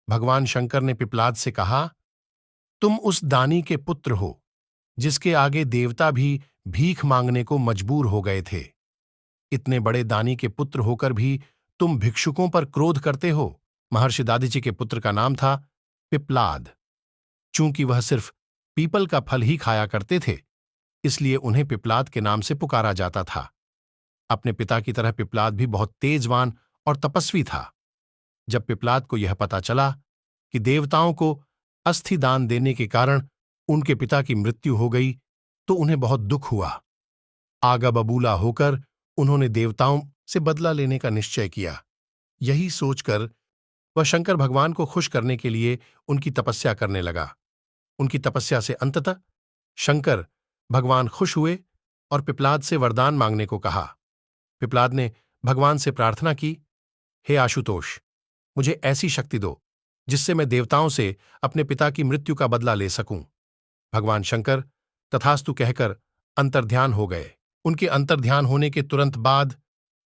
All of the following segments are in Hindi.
भगवान शंकर ने पिप्लाद से कहा, तुम उस दानी के पुत्र हो जिसके आगे देवता भी भीख मांगने को मजबूर हो गए थे। इतने बड़े दानी के पुत्र होकर भी तुम भिक्षुकों पर क्रोध करते हो। महर्षि दादीजी के पुत्र का नाम था पिप्लाद। चूंकि वह सिर्फ पीपल का फल ही खाया करते थे, इसलिए उन्हें पिप्लाद के नाम से पुकारा जाता था। अपने पिता की तरह पिप्लाद भी बहुत तेजवान और तपस्वी था। जब पिप्लाद को यह पता चला कि देवताओं को अस्थि दान देने के कारण उनके पिता की मृत्यु हो गई, तो उन्हें बहुत दुख हुआ। आगा बबूला होकर उन्होंने देवताओं से बदला लेने का निश्चय किया। यही सोचकर वह शंकर भगवान को खुश करने के लिए उनकी तपस्या करने लगा। उनकी तपस्या से अंततः शंकर भगवान खुश हुए और पिप्लाद से वरदान मांगने को कहा। पिप्लाद ने भगवान से प्रार्थना की, हे आशुतोष, मुझे ऐसी शक्ति दो जिससे मैं देवताओं से अपने पिता की मृत्यु का बदला ले सकूं। भगवान शंकर तथास्तु कहकर अंतर्ध्यान हो गए। उनके अंतर्ध्यान होने के तुरंत बाद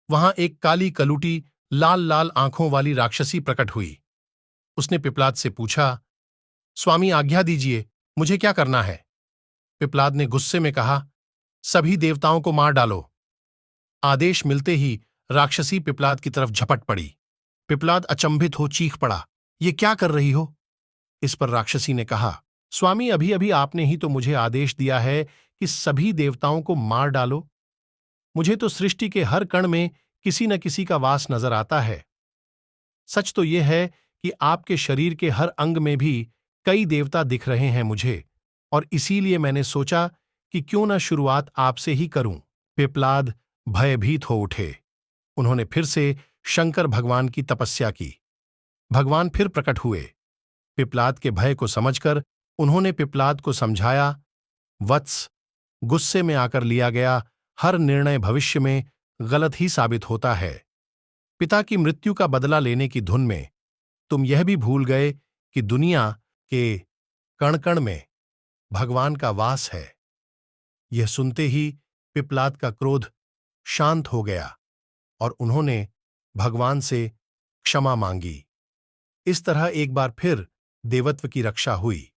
वहां एक काली कलूटी लाल लाल आंखों वाली राक्षसी प्रकट हुई। उसने पिप्लाद से पूछा, स्वामी आज्ञा दीजिए, मुझे क्या करना है? पिप्लाद ने गुस्से में कहा, सभी देवताओं को मार डालो। आदेश मिलते ही राक्षसी पिप्लाद की तरफ झपट पड़ी। पिप्लाद अचंभित हो चीख पड़ा, ये क्या कर रही हो? इस पर राक्षसी ने कहा, स्वामी अभी अभी आपने ही तो मुझे आदेश दिया है कि सभी देवताओं को मार डालो। मुझे तो सृष्टि के हर कण में किसी न किसी का वास नजर आता है। सच तो यह है कि आपके शरीर के हर अंग में भी कई देवता दिख रहे हैं मुझे, और इसीलिए मैंने सोचा कि क्यों न शुरुआत आपसे ही करूं। पिप्लाद भयभीत हो उठे। उन्होंने फिर से शंकर भगवान की तपस्या की। भगवान फिर प्रकट हुए। पिप्लाद के भय को समझकर उन्होंने पिप्लाद को समझाया, वत्स, गुस्से में आकर लिया गया हर निर्णय भविष्य में गलत ही साबित होता है। पिता की मृत्यु का बदला लेने की धुन में तुम यह भी भूल गए कि दुनिया के कण कण में भगवान का वास है। यह सुनते ही पिप्लाद का क्रोध शांत हो गया और उन्होंने भगवान से क्षमा मांगी। इस तरह एक बार फिर देवत्व की रक्षा हुई।